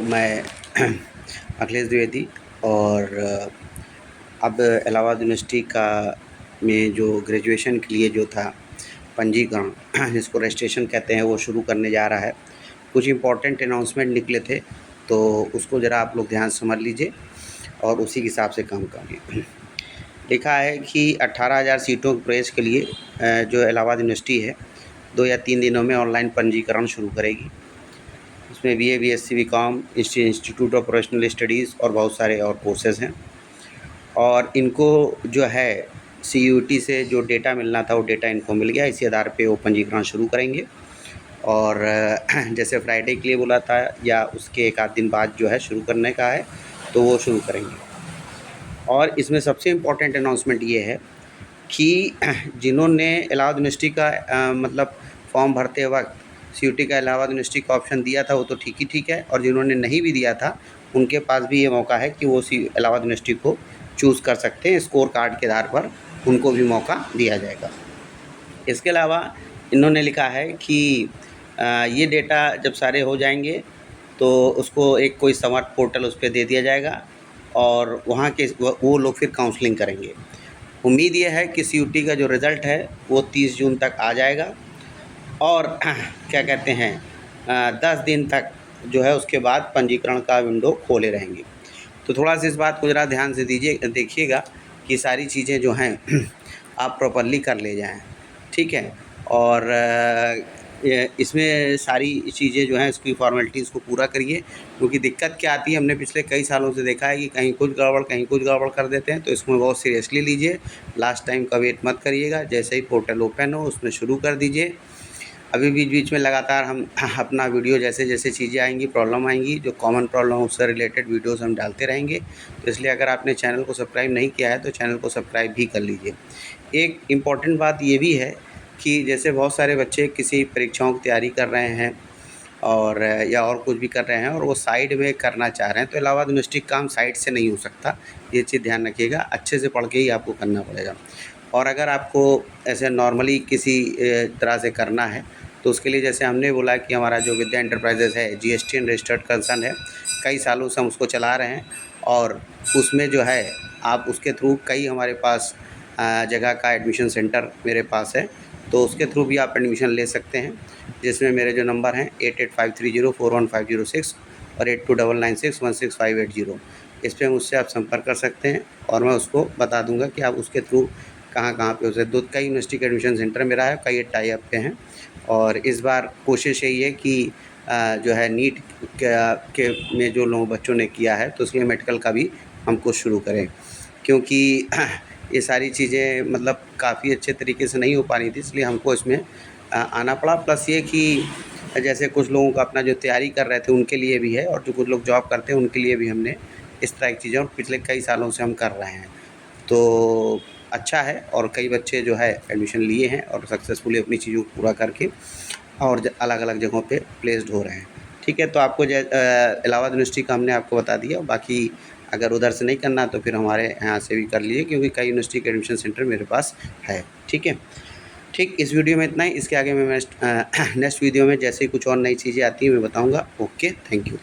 मैं अखिलेश द्विवेदी और अब इलाहाबाद यूनिवर्सिटी का में जो ग्रेजुएशन के लिए जो था पंजीकरण जिसको रजिस्ट्रेशन कहते हैं वो शुरू करने जा रहा है। कुछ इम्पोर्टेंट अनाउंसमेंट निकले थे तो उसको ज़रा आप लोग ध्यान से समझ लीजिए और उसी के हिसाब से काम करिए। लिखा है कि 18,000 सीटों के प्रवेश के लिए जो इलाहाबाद यूनिवर्सिटी है 2 या 3 दिनों में ऑनलाइन पंजीकरण शुरू करेगी। उसमें BA, BSc, BCom, institute of professional studies और बहुत सारे और कोर्सेज़ हैं। और इनको जो है CUET से जो डेटा मिलना था वो डेटा इनको मिल गया। इसी आधार पे वो पंजीकरण शुरू करेंगे और जैसे फ्राइडे के लिए बोला था या उसके एक आध दिन बाद जो है शुरू करने का है तो वो शुरू करेंगे। और इसमें सबसे इम्पोर्टेंट अनाउंसमेंट ये है कि जिन्होंने इलाहाबाद यूनिवर्सिटी का मतलब फॉर्म भरते वक्त CUET का इलाहाबाद यूनिवर्सिटी का ऑप्शन दिया था वो तो ठीक है, और जिन्होंने नहीं भी दिया था उनके पास भी ये मौका है कि वो इलाहाबाद यूनिवर्सिटी को चूज़ कर सकते हैं। स्कोर कार्ड के आधार पर उनको भी मौका दिया जाएगा। इसके अलावा इन्होंने लिखा है कि ये डेटा जब सारे हो जाएंगे तो उसको एक कोई स्मार्ट पोर्टल उस पर दे दिया जाएगा और वहाँ के वो लोग फिर काउंसलिंग करेंगे। उम्मीद ये है कि CUET का जो रिज़ल्ट है वो 30 जून तक आ जाएगा और क्या कहते हैं 10 दिन तक जो है उसके बाद पंजीकरण का विंडो खोले रहेंगे। तो थोड़ा सा इस बात को ज़रा ध्यान से देखिएगा कि सारी चीज़ें जो हैं आप प्रॉपरली कर ले जाएं, ठीक है। और इसमें सारी चीज़ें जो हैं इसकी फॉर्मेलिटीज़ को पूरा करिए, क्योंकि दिक्कत क्या आती है हमने पिछले कई सालों से देखा है कि कहीं कुछ गड़बड़ कर देते हैं, तो इसमें बहुत सीरियसली लीजिए। लास्ट टाइम का वेट मत करिएगा, जैसे ही पोर्टल ओपन हो उसमें शुरू कर दीजिए। अभी बीच में लगातार हम अपना वीडियो जैसे चीज़ें आएंगी, प्रॉब्लम आएंगी, जो कॉमन प्रॉब्लम उससे रिलेटेड वीडियोस हम डालते रहेंगे। तो इसलिए अगर आपने चैनल को सब्सक्राइब नहीं किया है तो चैनल को सब्सक्राइब भी कर लीजिए। एक इम्पॉर्टेंट बात ये भी है कि जैसे बहुत सारे बच्चे किसी परीक्षाओं की तैयारी कर रहे हैं और या और कुछ भी कर रहे हैं और वो साइड में करना चाह रहे हैं, तो इलाहाबाद यूनिवर्सिटी का काम साइड से नहीं हो सकता, ये चीज़ ध्यान रखिएगा। अच्छे से पढ़ के ही आपको करना पड़ेगा। और अगर आपको ऐसे नॉर्मली किसी तरह से करना है तो उसके लिए जैसे हमने बोला कि हमारा जो विद्या एंटरप्राइजेज़ है GSTN रजिस्टर्ड कंसर्न है, कई सालों से हम उसको चला रहे हैं और उसमें जो है आप उसके थ्रू कई हमारे पास जगह का एडमिशन सेंटर मेरे पास है, तो उसके थ्रू भी आप एडमिशन ले सकते हैं, जिसमें मेरे जो नंबर हैं 8853041506 और 8299616580, इस पर मुझसे आप संपर्क कर सकते हैं और मैं उसको बता दूंगा कि आप उसके थ्रू कहाँ पे हो सकते। कई यूनिवर्सिटी का एडमिशन सेंटर मेरा है, कई टाई अप पे हैं। और इस बार कोशिश यही है कि जो है नीट के में जो लोग बच्चों ने किया है तो उसके लिए मेडिकल का भी हमको शुरू करें, क्योंकि ये सारी चीज़ें मतलब काफ़ी अच्छे तरीके से नहीं हो पा रही थी, इसलिए हमको इसमें आना पड़ा। प्लस ये कि जैसे कुछ लोगों का अपना जो तैयारी कर रहे थे उनके लिए भी है और जो कुछ लोग जॉब करते हैं उनके लिए भी हमने इस तरह की चीज़ें और पिछले कई सालों से हम कर रहे हैं, तो अच्छा है। और कई बच्चे जो है एडमिशन लिए हैं और सक्सेसफुली अपनी चीज़ों को पूरा करके और अलग-अलग जगहों पे प्लेस्ड हो रहे हैं, ठीक है। तो आपको इलाहाबाद यूनिवर्सिटी का हमने आपको बता दिया। बाकी अगर उधर से नहीं करना तो फिर हमारे यहाँ से भी कर लीजिए, क्योंकि कई यूनिवर्सिटी के एडमिशन सेंटर मेरे पास है, ठीक है। ठीक, इस वीडियो में इतना ही। इसके आगे मैं नेक्स्ट वीडियो में जैसे ही कुछ और नई चीज़ें आती हैं मैं बताऊँगा। Okay, thank you.